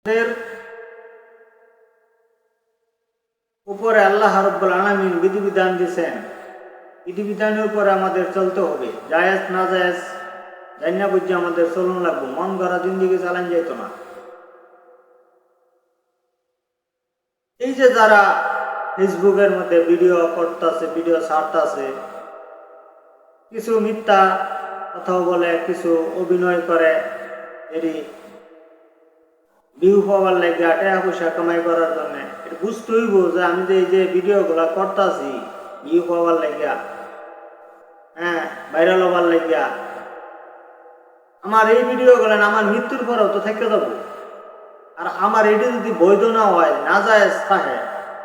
এর উপরে আল্লাহ রাব্বুল আলামিন বিধিবিধান দিয়েছেন, বিধিবিধানের উপরে আমাদের চলতে হবে। জায়েজ না জায়েজ জান্না বুঝে আমাদের চলন লাগবে, মন গড়া জিন্দিগি চালান যেত না। এই যে যারা ফেসবুকের মধ্যে ভিডিও করতেছে, ভিডিও ছাড়তেছে, কিছু মিথ্যা কথা বলে, কিছু অভিনয় করে, এরই ভিউ পাওয়ার লাগে, টাকা পয়সা কামাই করার জন্য, এটা বুঝতে হইব যে আমি যে এই যে ভিডিওগুলা করতেছি ভিউ পাওয়ার লাগিয়া, ভাইরাল হবার লাগিয়া, আমার এই ভিডিওগুলো আমার মৃত্যুর পরেও তো থেকে যাবো। আর আমার এটি যদি বৈধ না হয়, না যায় থাকে,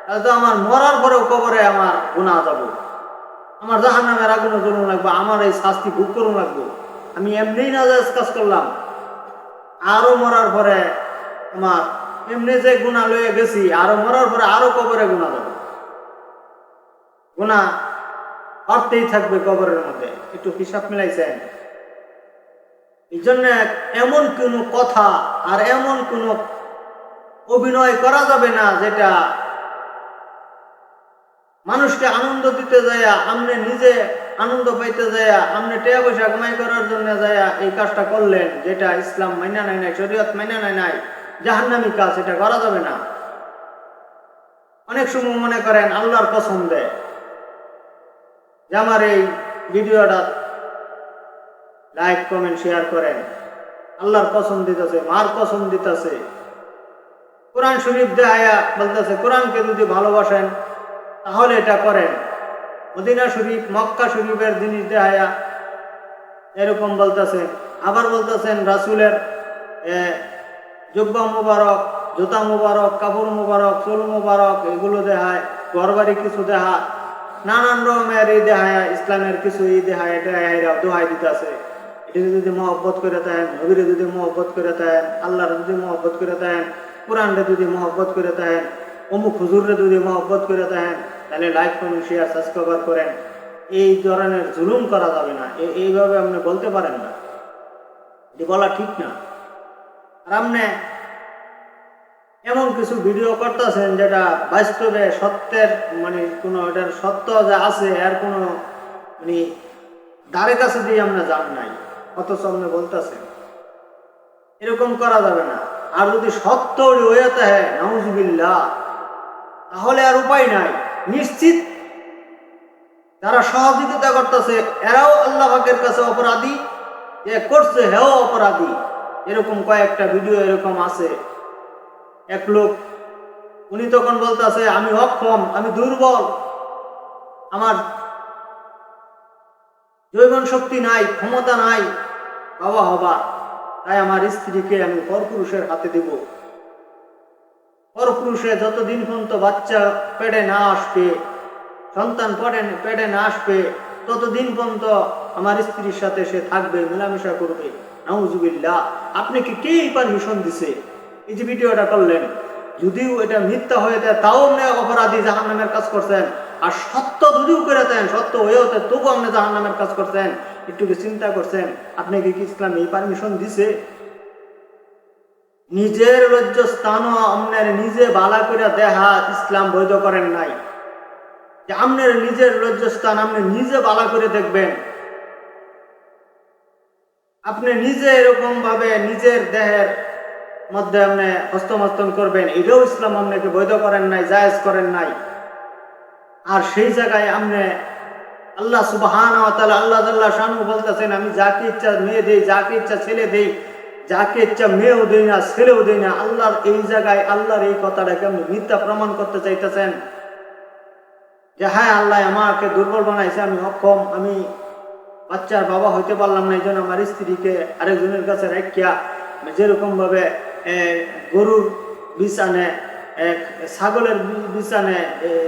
তাহলে তো আমার মরার পরেও কবরে আমার গুনাহ যাব, আমার জাহান্নামের আগুনে জ্বলন লাগবে, আমার এই শাস্তি ভোগ করুন লাগবো। আমি এমনি না যায় কাজ করলাম, আরো মরার পরে আমার এমনি যে গুনাহ লয়ে গেছি, আরো মরার পরে আরো কবরে গুনাহ যাবে, গুনাহ বাড়তেই থাকবে কবরের মধ্যে। একটু হিসাব মিলাইছেন? এই জন্য এমন কোনো কথা আর এমন কোনো অভিনয় করা যাবে না যেটা মানুষকে আনন্দ দিতে যায়, আপনি নিজে আনন্দ পাইতে যায়, আপনি টাকা পয়সা কামাই করার জন্য যায় এই কাজটা করলেন, যেটা ইসলাম মাইনা নাই নাই, শরীয়ত মাইনা নাই নাই, জাহান্নামী কাজ, এটা করা যাবে না। অনেক সময় মনে করেন আল্লাহর কসম দেয় যে আমার এই ভিডিওটা লাইক কমেন্ট শেয়ার করেন, আল্লাহর কসম দিতেছে, মার কসম দিতেছে, কোরআন শরীফ দেখায়া বলতেছে কোরআনকে যদি ভালোবাসেন তাহলে এটা করেন, মদিনা শরীফ মক্কা শরীফের জিনিস দেখায়া এরকম বলতেছে। আবার বলতেছেন রাসূলের জুব্বা মুবারক, জুতা মুবারক, কাপড় মুবারক, চুল মুবারক, এগুলো দেখায়, ঘরবাড়ি কিছু দেখা, নানান রকমের এই দেখায়, ইসলামের কিছু এই দেখায়, এটা দোহাই দিতেছে। এটা যদি মহব্বত করে থাকেন, নবীরে যদি মহব্বত করে থাকেন, আল্লাহর যদি মহব্বত করে থাকেন, কোরআনরে যদি মহব্বত করে থাকেন, অমুক হুজুররে যদি মহব্বত করে থাকেন, তাহলে লাইক কমেন্ট শেয়ার সাবস্ক্রাইব করেন। এই ধরনের জুলুম করা যাবে না, এইভাবে আপনি বলতে পারেন না, এটি বলা ঠিক না। আর আপনি এমন কিছু ভিডিও করতেছেন যেটা বাস্তবে সত্যের মানে কোনো এটার সত্য যা আছে এর কোনো মানে ধারে কাছে দিয়ে আমরা যান নাই, অথচ আপনি বলতেছেন, এরকম করা যাবে না। আর যদি সত্য হয়ে থাকে নাউজুবিল্লাহ, তাহলে আর উপায় নাই, নিশ্চিত যারা সহযোগিতা করতেছে এরাও আল্লাহ পাকের কাছে অপরাধী, যে করছে হেও অপরাধী। এরকম কয়েকটা ভিডিও এরকম আছে, এক লোক উনি তখন বলতেছে আমি অক্ষম, আমি দুর্বল, আমার জৈবন শক্তি নাই, ক্ষমতা নাই বাবা হবার, তাই আমার স্ত্রীকে আমি পরপুরুষের হাতে দেব। পরপুরুষে যতদিন পর্যন্ত বাচ্চা পেটে না আসবে, সন্তান পেটে না আসবে, ততদিন পর্যন্ত আমার স্ত্রীর সাথে সে থাকবে, মেলামেশা করবে। নাউজুবিল্লাহ, আপনি কি কে পারমিশন দিছে এই যে ভিডিওটা করলেন? যদিও এটা মিথ্যা হয়ে যায় তাও আপনি অপরাধী, জাহান্নামের কাজ করছেন। আর সত্য যদিও করে দেন, সত্য হয়ে হতে তবু আপনি জাহান্নামের কাজ করছেন। একটু কি চিন্তা করছেন আপনি কি ইসলাম এই পারমিশন দিছে? নিজের লজ্জাস্থানও আপনার নিজে বালা করে দেখা ইসলাম বৈধ করেন নাই, যে আপনার নিজের লজ্জাস্থান আপনি নিজে বালা করে দেখবেন, আপনি নিজে এরকম ভাবে নিজের দেহের মধ্যে আপনি হস্তমস্তন করবেন, এটাও ইসলাম আপনাকে বৈধ করেন নাই, জায়েজ করেন নাই। আর সেই জায়গায় আপনি আল্লাহ সুবহানাহু ওয়া তাআলা আল্লাহ জাল্লা শানহু বলতেছেন আমি যাকে ইচ্ছা মেয়ে দেই, যাকে ইচ্ছা ছেলে দেই, যাকে ইচ্ছা মেয়েও দেই না, ছেলেও দেই না। আল্লাহর এই জায়গায় আল্লাহর এই কথাটাকে আপনি মিথ্যা প্রমাণ করতে চাইতেছেন যে হ্যাঁ আল্লাহ আমাকে দুর্বল বানাইছে, আমি অক্ষম, আমি বাচ্চার বাবা হইতে পারলাম না, এই জন্য আমার স্ত্রীকে আরেকজনের কাছে রাখিয়া, যেরকম ভাবে গরুর বিছানে, ছাগলের বিছানে,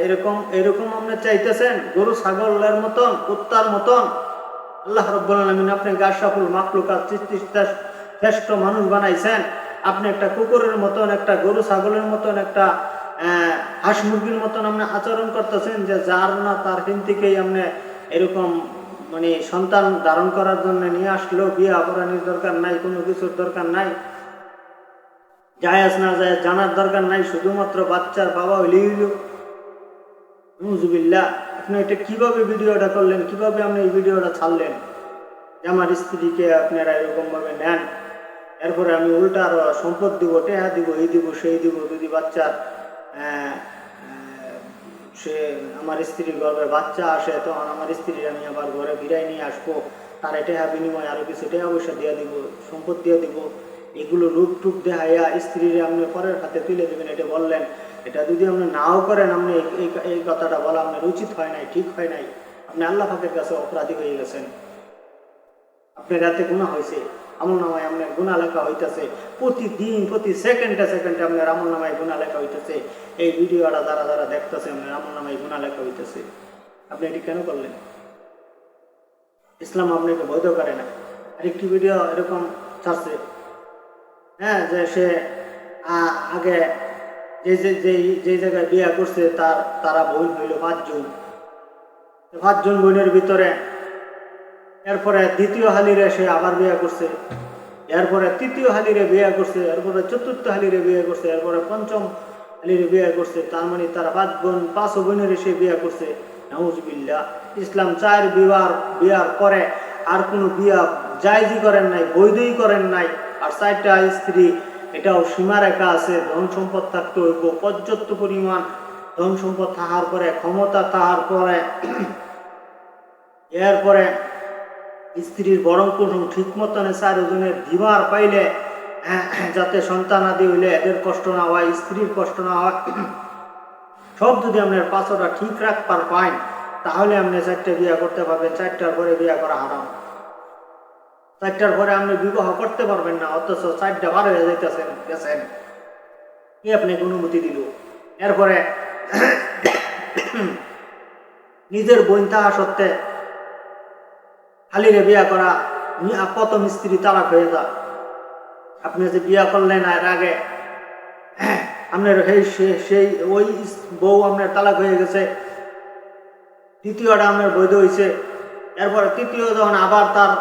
এরকম এরকম আপনি চাইতেছেন, গরু ছাগলের মতন, কুত্তার মতন। আল্লাহ রাব্বুল আলামিন আপনাকে আশরাফুল মাখলুকাত, সৃষ্টির শ্রেষ্ঠ মানুষ বানাইছেন, আপনি একটা কুকুরের মতন, একটা গরু ছাগলের মতন, একটা হাঁস মুরগির মতন আপনি আচরণ করতেছেন, যে যার না তার থেকেই আপনি এরকম মানে সন্তান ধারণ করার জন্য নিয়ে আসলেও বিয়ে অপরাধীর দরকার নাই, কোনো কিছুর দরকার নাই। জায়েজ না যায় জানার দরকার নাই, শুধুমাত্র বাচ্চার বাবা হইলেই হইল। নুজুবিল্লাহ, আপনি এটা কিভাবে ভিডিওটা করলেন, কিভাবে আপনি এই ভিডিওটা ছাড়লেন যে আমার স্ত্রীকে আপনারা এরকম ভাবে নেন, এরপরে আমি উল্টা আরো সম্পদ দিব, টেহা দিব, এই দিব সেই দিব, যদি বাচ্চার সে আমার স্ত্রীর গর্ভে বাচ্চা আসে তখন আমার স্ত্রীর আমি আবার ঘরে ফিরাই নিয়ে আসবো, তার টেহা বিনিময়ে আরো কিছু টেহা পয়সা দিয়ে দিব, সম্পদ দিয়ে দিব, এগুলো রূপ টুপ দেখাইয়া স্ত্রীর আপনি পরের হাতে তুলে দেবেন, এটা বললেন। এটা যদি আপনি নাও করেন, আপনি এই কথাটা বলা আপনার উচিত হয় নাই, ঠিক হয় নাই, আপনি আল্লাহ পাকের কাছে অপরাধী হয়ে গেছেন, আপনার রাতে গুনাহ হয়েছে, আমল নামায় আপনার গুনাহ লেখা হইতেছে, প্রতিদিন প্রতি সেকেন্ডে সেকেন্ডে আপনার আমল নামায় গুনাহ লেখা হইতেছে। এই ভিডিওটা যারা যারা দেখতেছে আপনার আমল নামায় গুনাহ লেখা হইতেছে, আপনি এটি কেন করলেন? ইসলাম আপনাকে বৈধ করে না। আরেকটি ভিডিও এরকম ছাড়ছে, হ্যাঁ, যে সে আগে যে জায়গায় বিয়ে করছে তারা বোন হইল 5 জন বোনের ভিতরে, এরপরে দ্বিতীয় হালিরে সে আবার বিয়ে করছে, এরপরে তৃতীয় হালিরে বিয়ে করছে, এরপরে চতুর্থ হালিরে বিয়ে করছে, এরপরে পঞ্চম হালিরে বিয়ে করছে। তার মানে তারা 5 বোনের সে বিয়ে করছে। নাউজুবিল্লাহ, ইসলাম 4 বিয়ার পরে আর কোনো বিয়া জায়েজই করেন নাই, বৈধই করেন নাই। আর 4টা স্ত্রী, এটাও সীমারেখা আছে, ধন সম্পদ থাকতে হইব পর্যাপ্ত পরিমাণ, ধন সম্পদ থাকার পরে, ক্ষমতা থাকার পরে, এরপরে স্ত্রীর বরং কুসুম ঠিক মতন 4 জনের দিবার পাইলে, যাতে সন্তান আদি হইলে এদের কষ্ট না হয়, স্ত্রীর কষ্ট না হয়, সব যদি আপনার 5টা ঠিক রাখবার পাইন, তাহলে আপনি 4টে বিয়ে করতে পারবেন। 4টার পরে বিয়ে করা হারাম, 4টার পরে আপনি বিবাহ করতে পারবেন না, অথচ 4টা বার হয়ে গেছেন, কি আপনাকে অনুমতি দিল? এরপরে নিজের বোন থাকা সত্ত্বে হালিরে বিয়া করা, প্রথম স্ত্রী তালাক হয়ে যা, আপনি যে বিয়া করলেন এর আগে আপনার সেই ওই বউ আপনার তালাক হয়ে গেছে, দ্বিতীয়টা আপনার বৈধ হয়েছে, এরপরে তৃতীয় যখন আবার তার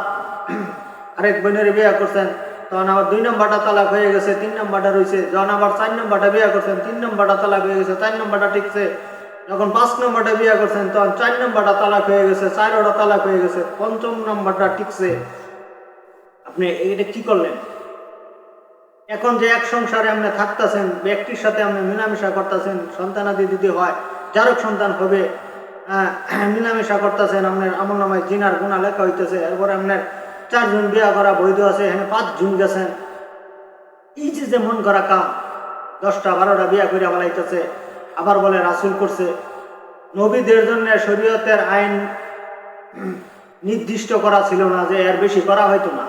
আরেক বোনের বিয়া করছেন, তখন আবার 2 নম্বরটা তালাক হয়ে গেছে, 3 নম্বরটা রয়েছে, যখন আবার 4 নম্বরটা বিয়া করছেন, 3 নম্বরটা তালাক হয়ে গেছে, 4 নম্বরটা ঠিকছে, যখন 5 নম্বরটা বিয়া করছেন তখন 4 নম্বরটা তালাক হয়ে গেছে, 4টা তালাক হয়ে গেছে, 5ম নম্বরটা ঠিকছে। আপনি এটা কি করলেন? এখন যে এক সংসারে আপনি থাকতেছেন, ব্যক্তির সাথে আপনি মিলামেশা করতেছেন, সন্তানাদি দিতে হয়, যারক সন্তান হবে, মিলামেশা করতেছেন, আপনার আমল নামায় জিনার গুনাহ লেখা হইতেছে, এরপরে আপনার 4 জন বিয়া করা বৈধ আছে, এখানে 5 জন গেছেন। এই যে মন করা কাম, 10টা 12টা বিয়া করে বলাইতেছে, আবার বলে রাসূল করছে। নবীদের জন্য শরীয়তের আইন নির্দিষ্ট করা ছিল না যে এর বেশি করা হয়তো না।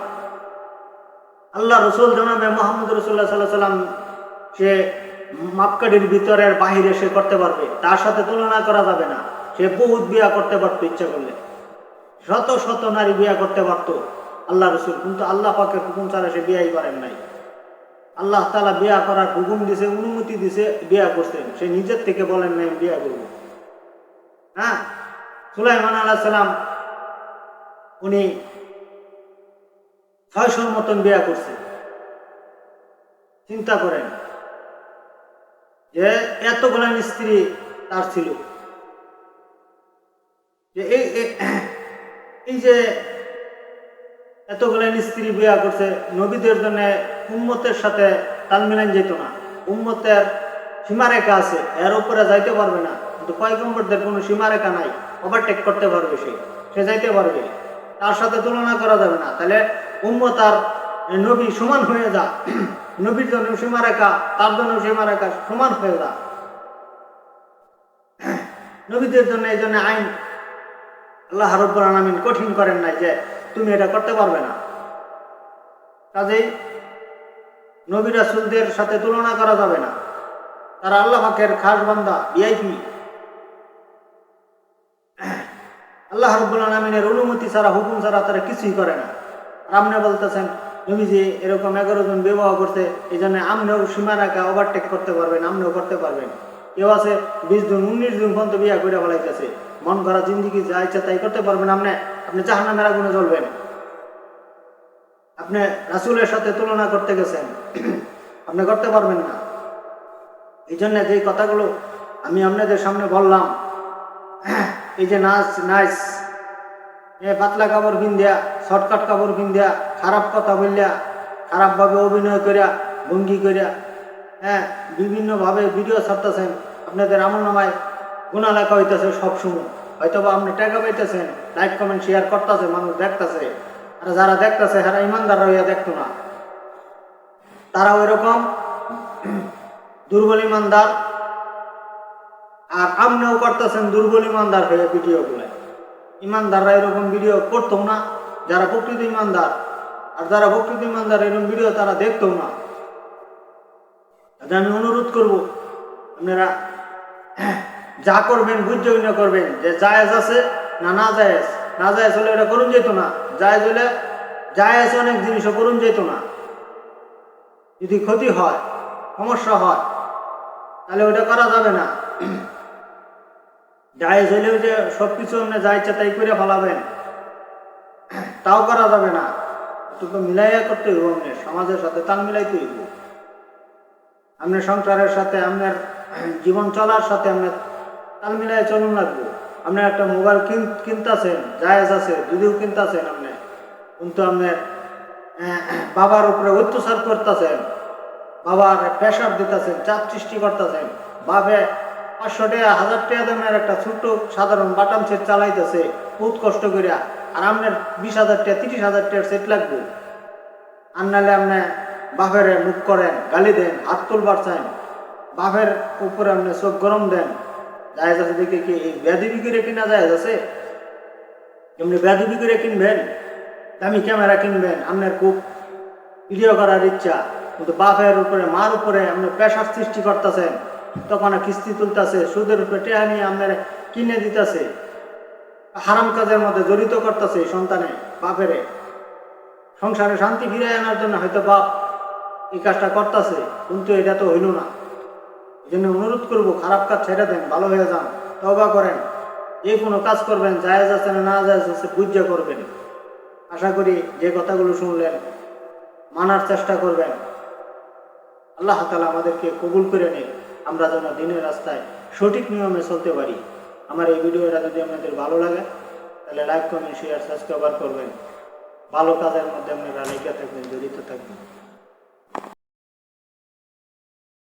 আল্লাহ রসুল জনাবে মুহাম্মদ রাসূলুল্লাহ সাল্লাল্লাহু আলাইহি ওয়াসাল্লাম, সে মাপকাঠির ভিতরের বাহিরে সে করতে পারবে, তার সাথে তুলনা করা যাবে না। সে বহুত বিয়া করতে পারতো ইচ্ছা করলে, শত শত নারী বিয়া করতে পারতো আল্লাহ রসুল, কিন্তু আল্লাহ পাকের হুকুম ছাড়া সে বিয়াই করেন নাই। আল্লাহ তাআলা বিয়া করার হুকুম দিছে, অনুমতি দিছে, বিয়া করছেন, সে নিজের থেকে বলেন নাই বিয়া করবো। হ্যাঁ, সুলাইমান আলাইহিস সালাম উনি 600 মতন বিয়া করছে। চিন্তা করেন যে এতগুলো স্ত্রী তার ছিল, যে এই যে এতগুলো স্ত্রী বিয়া করছে, নবীদের জন্য উম্মতের সাথে তাল মিলান যেত না। উম্মতের সীমারেখা আছে, এর উপরে যাইতে পারবে না, কিন্তু পয়গম্বরদের কোনো সীমারেখা নাই, ওভারটেক করতে পারবে, সে যাইতে পারবে, তার সাথে তুলনা করা যাবে না। তাহলে উম্মত আর নবী সমান হয়ে যা, নবীর জন্য সীমারেখা, তার জন্য সীমারেখা সমান হয়ে যা। নবীদের জন্য এই জন্য আইন আল্লাহ রাব্বুল আলামিন কঠিন করেন নাই যে তুমি এটা করতে পারবে না। কাজেই নবী রাসূলদের সাথে তুলনা করা যাবে না, তারা আল্লাহ পাকের খাস বান্দা, ভিআইপি। আল্লাহ রাব্বুল আলামিনের অনুমতি ছাড়া, হুকুম ছাড়া তারা কিছুই করে না। আর আপনি বলতেছেন নবীজি এরকম 11 জন বিবাহ করতে, এই জন্য আপনিও সীমারেখা ওভারটেক করতে পারবেন, আপনিও করতে পারবেন। কেউ আছে 20 জন 19 জন পর্যন্ত বিয়া করে ফেলাইতেছে, মন করা জিন্দিগি যা ইচ্ছা তাই করতে পারবেন। আপনি জাহান্নামের আগুনে জ্বলবেন। আপনি রাসূলের সাথে তুলনা করতে গেছেন, আপনি করতে পারবেন না। এই জন্য যে কথাগুলো আমি আপনাদের সামনে বললাম, এই যে নাচ পাতলা কাপড় পিন্দিয়া, শর্টকাট কাপড় পিন্দিয়া, খারাপ কথা বললিয়া, খারাপভাবে অভিনয় করিয়া, ভঙ্গি করিয়া, বিভিন্নভাবে ভিডিও ছাড়তেছেন, আপনাদের আমল নামায় গুনাহ লেখা হইতেছে সবসময়। হয়তো বা আপনি টাকা পাইতেছেন, লাইক কমেন্ট শেয়ার করতেছে, মানুষ দেখতেছে, আর যারা দেখতেছে তারা ইমানদার হইয়া দেখতো না, তারা ওই রকম দুর্বল ইমানদার। আর আপনিও করতেছেন দুর্বল ইমানদার হয়ে ভিডিওগুলো। ইমানদাররা এরকম ভিডিও করতো না, যারা প্রকৃত ইমানদার। আর যারা প্রকৃত ইমানদার এরকম ভিডিও তারা দেখতো না। আমি অনুরোধ করব, আপনারা যা করবেন বুঝে না করবেন, যে জায়েজ আছে না না জায়েজ। না জায়েজ হলে এটা করুন যেত না, জায়েজ হলে জায়েজ অনেক জিনিসও করুন যেত না। যদি ক্ষতি হয়, সমস্যা হয়, তাহলে ওটা করা যাবে না। জায়েজ হইলেও যে সবকিছু আপনি যা ইচ্ছা তাই করে ফেলাবেন, তাও করা যাবে না। তো মিলাইয়া করতে হইব, আপনার সমাজের সাথে তাল মিলাইতে হইব। আপনার সংসারের সাথে, আপনার জীবন চলার সাথে আপনার তাল মিলাই চলুন লাগবে। আপনার একটা মোবাইল কিনতেছেন, জায়েজ আছে, যদিও কিনতেছেন আপনি, কিন্তু আপনার বাবার উপরে অত্যাচার করতেছেন, বাবার প্রেশার দিতেছেন, চাপ সৃষ্টি করতেছেন। বাপে 500 টাকা 1000 টাকা দামের একটা ছোট্ট সাধারণ বাটাম সেট চালাইতেছে বহুত কষ্ট করিয়া, আর আপনার 20,000 টাকা 30,000 টাকার সেট লাগবে। আর নাহলে আপনি বাপের মুখ করেন, গালি দেন, হাত তুলবার চান, বাপের উপরে আপনি চোখ গরম দেন। জায়েজ আছে দেখে কি এই বেয়াদবি করে কিনা জায়েজ আছে? এমনি বেয়াদবি করে কিনবেন, দামি ক্যামেরা কিনবেন, আপনার খুব ভিডিও করার ইচ্ছা, কিন্তু বাপের উপরে মার উপরে আপনি প্রেশার সৃষ্টি করতেছেন, তখন কিস্তি তুলতেছে, সুদের উপরে টেহা নিয়ে আপনার কিনে দিতেছে, হারাম কাজের মধ্যে জড়িত করতেছে সন্তানে বাপেরে। সংসারে শান্তি ফিরে আনার জন্য হয়তো বাপ এই কাজটা করতেছে, কিন্তু এটা তো হইল না। এই জন্য অনুরোধ করবো, খারাপ কাজ ছেড়ে দেন, ভালো হয়ে যান, তওবা করেন। যে কোনো কাজ করবেন, জায়েজ আছে না না জায়েজ আছে বুঝে করবেন। আশা করি যে কথাগুলো শুনলেন মানার চেষ্টা করবেন। আল্লাহ তাআলা আমাদেরকে কবুল করে নিন, আমরা যেন দিনের রাস্তায় সঠিক নিয়মে চলতে পারি। আমার এই ভিডিওটা যদি আপনাদের ভালো লাগে তাহলে লাইক কমেন্ট শেয়ার সাবস্ক্রাইব করবেন। ভালো কাজের মধ্যে আপনারা লেগে থাকবেন, জড়িত থাকবেন।